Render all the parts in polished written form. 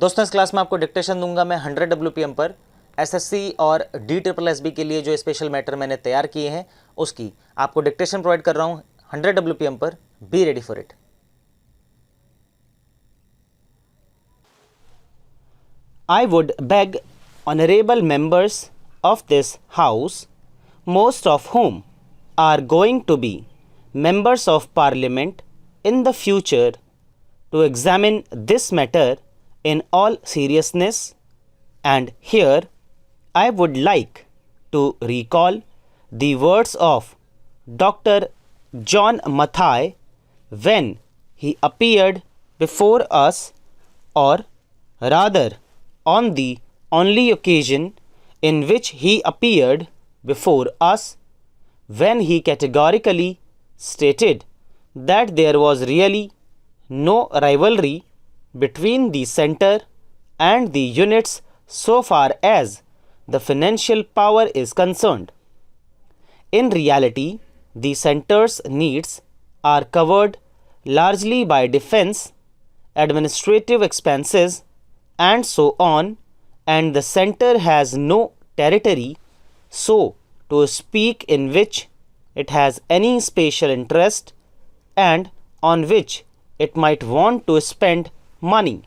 दोस्तों इस क्लास में आपको डिक्टेशन दूंगा मैं 100 WPM पर एसएससी और DSSSB के लिए जो स्पेशल मैटर मैंने तैयार किए हैं उसकी आपको डिक्टेशन प्रोवाइड कर रहा हूं 100 WPM पर। Be ready for it. I would beg honorable members of this house, most of whom are going to be members of parliament in the future, to examine this matter in all seriousness, and here I would like to recall the words of Dr. John Mathai when he appeared before us, or rather on the only occasion in which he appeared before us, when he categorically stated that there was really no rivalry between the center and the units so far as the financial power is concerned. In reality, the center's needs are covered largely by defense, administrative expenses, and so on, and the center has no territory, so to speak, in which it has any special interest and on which it might want to spend money.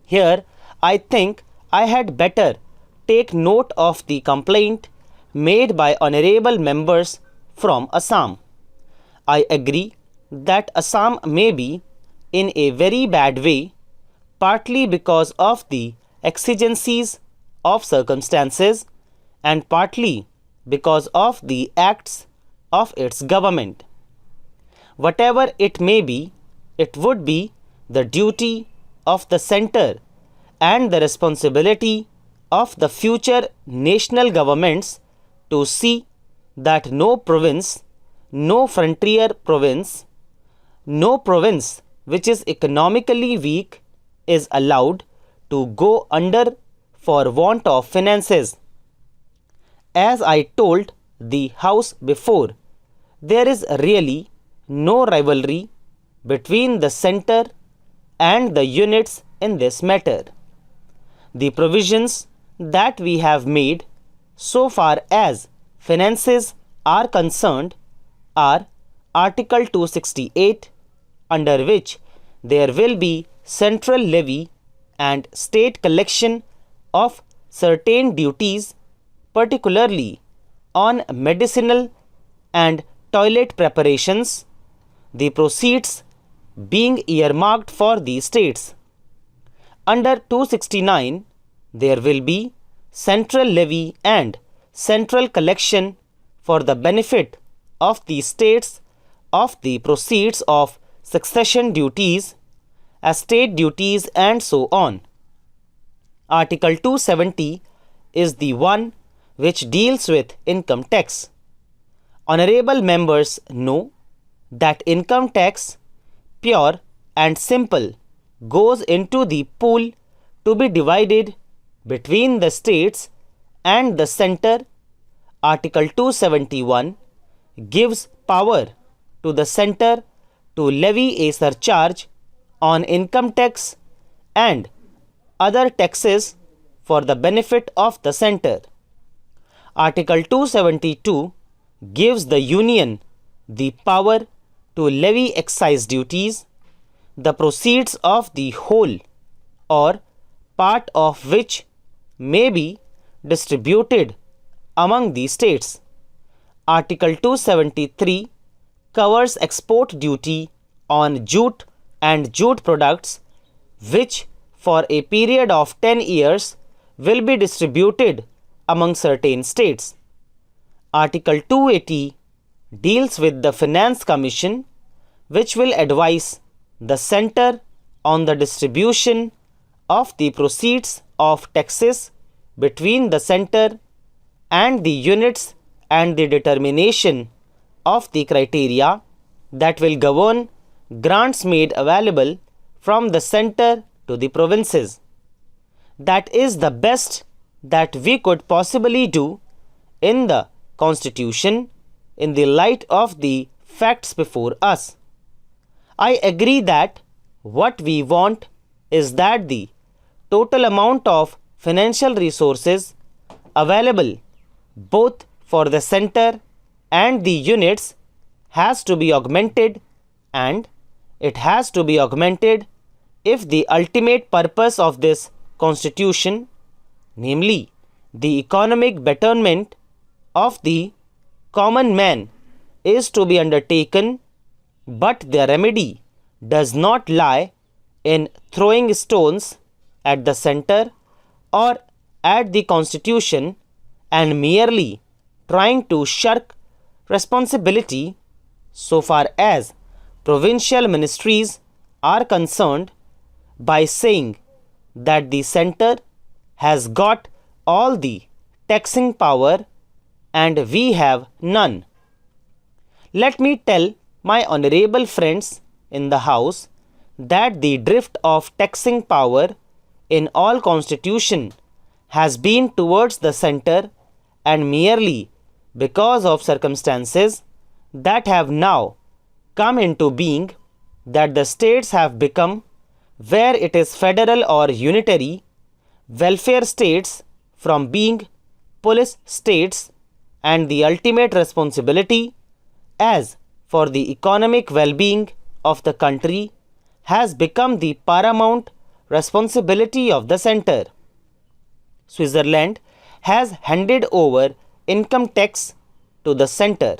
Here I think I had better take note of the complaint made by honorable members from Assam. I agree that Assam may be in a very bad way, partly because of the exigencies of circumstances and partly because of the acts of its government. Whatever it may be, it would be the duty of the center and the responsibility of the future national governments to see that no province, no frontier province, no province which is economically weak is allowed to go under for want of finances. As I told the House before, there is really no rivalry between the center and the units in this matter. The provisions that we have made so far as finances are concerned are Article 268, under which there will be central levy and state collection of certain duties, particularly on medicinal and toilet preparations, the proceeds being earmarked for the states. Under 269, there will be central levy and central collection for the benefit of the states of the proceeds of succession duties, estate duties, and so on. Article 270 is the one which deals with income tax. Honorable members know that income tax, pure and simple, goes into the pool to be divided between the states and the center. Article 271 gives power to the center to levy a surcharge on income tax and other taxes for the benefit of the center. Article 272 gives the union the power to levy excise duties, the proceeds of the whole or part of which may be distributed among the states. Article 273 covers export duty on jute and jute products, which for a period of 10 years will be distributed among certain states. Article 280 deals with the Finance Commission, which will advise the center on the distribution of the proceeds of taxes between the center and the units and the determination of the criteria that will govern grants made available from the center to the provinces. That is the best that we could possibly do in the Constitution in the light of the facts before us. I agree that what we want is that the total amount of financial resources available both for the center and the units has to be augmented, and it has to be augmented if the ultimate purpose of this constitution, namely the economic betterment of the common man, is to be undertaken, but the remedy does not lie in throwing stones at the center or at the constitution and merely trying to shirk responsibility so far as provincial ministries are concerned by saying that the center has got all the taxing power and we have none. Let me tell my honorable friends in the House that the drift of taxing power in all constitution has been towards the center, and merely because of circumstances that have now come into being, that the states have become, where it is federal or unitary, welfare states from being police states, and the ultimate responsibility as for the economic well-being of the country has become the paramount responsibility of the center. Switzerland has handed over income tax to the center.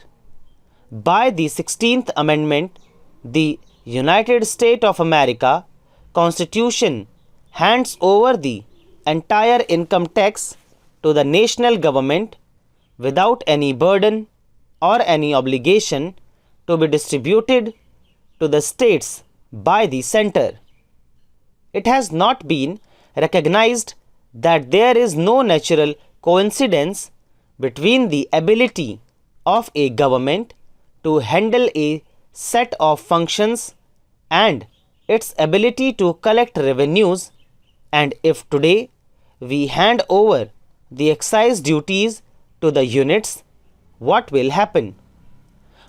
By the 16th Amendment, the United States of America Constitution hands over the entire income tax to the national government without any burden or any obligation to be distributed to the states by the center. It has not been recognized that there is no natural coincidence between the ability of a government to handle a set of functions and its ability to collect revenues, and if today we hand over the excise duties to the units, what will happen?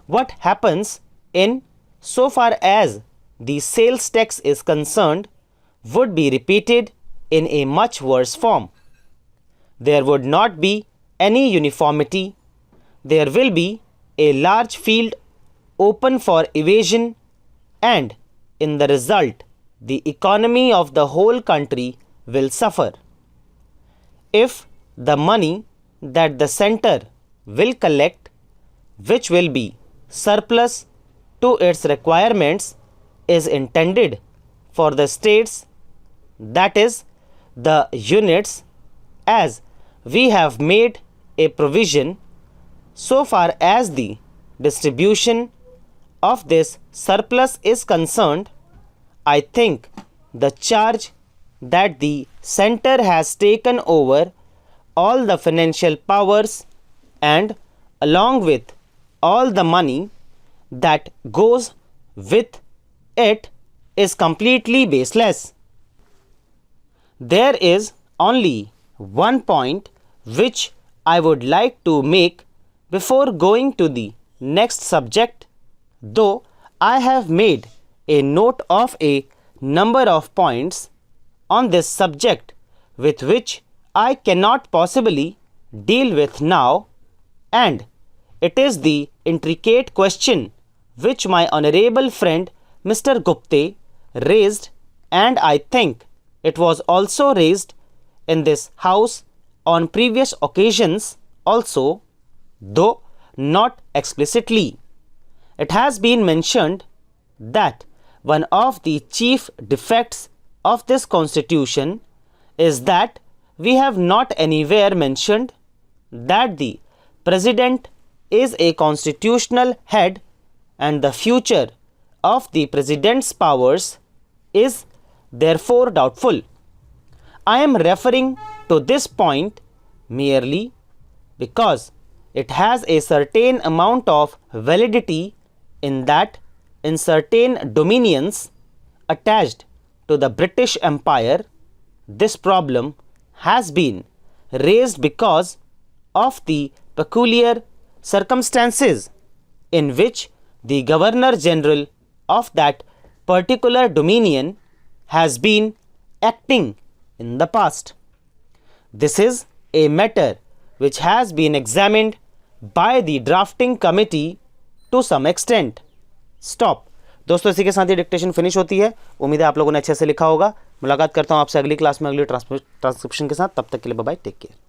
What happens in so far as the sales tax is concerned would be repeated in a much worse form. There would not be any uniformity. There will be a large field open for evasion, and in the result, the economy of the whole country will suffer. If the money that the center will collect, which will be surplus to its requirements, is intended for the states, that is, the units, as we have made a provision so far as the distribution of this surplus is concerned, I think the charge that the center has taken over all the financial powers and along with all the money that goes with it is completely baseless. There is only one point which I would like to make before going to the next subject, though I have made a note of a number of points on this subject with which I cannot possibly deal with now, and it is the intricate question which my honorable friend Mr. Gupte raised, and I think it was also raised in this house on previous occasions also, though not explicitly. It has been mentioned that one of the chief defects of this constitution is that we have not anywhere mentioned that the president is a constitutional head and the future of the president's powers is therefore doubtful. I am referring to this point merely because it has a certain amount of validity in that in certain dominions attached to the British Empire, this problem has been raised because of the peculiar circumstances in which the Governor General of that particular dominion has been acting in the past. This is a matter which has been examined by the drafting committee to some extent. Stop. दोस्तों इसी के साथ ही dictation finish होती है। उम्मीद है आप लोगों ने अच्छे से लिखा होगा। मुलाकात करता हूं आपसे अगली क्लास में अगली ट्रांसक्रिप्शन के साथ। तब तक के लिए बाय बाय, टेक केयर।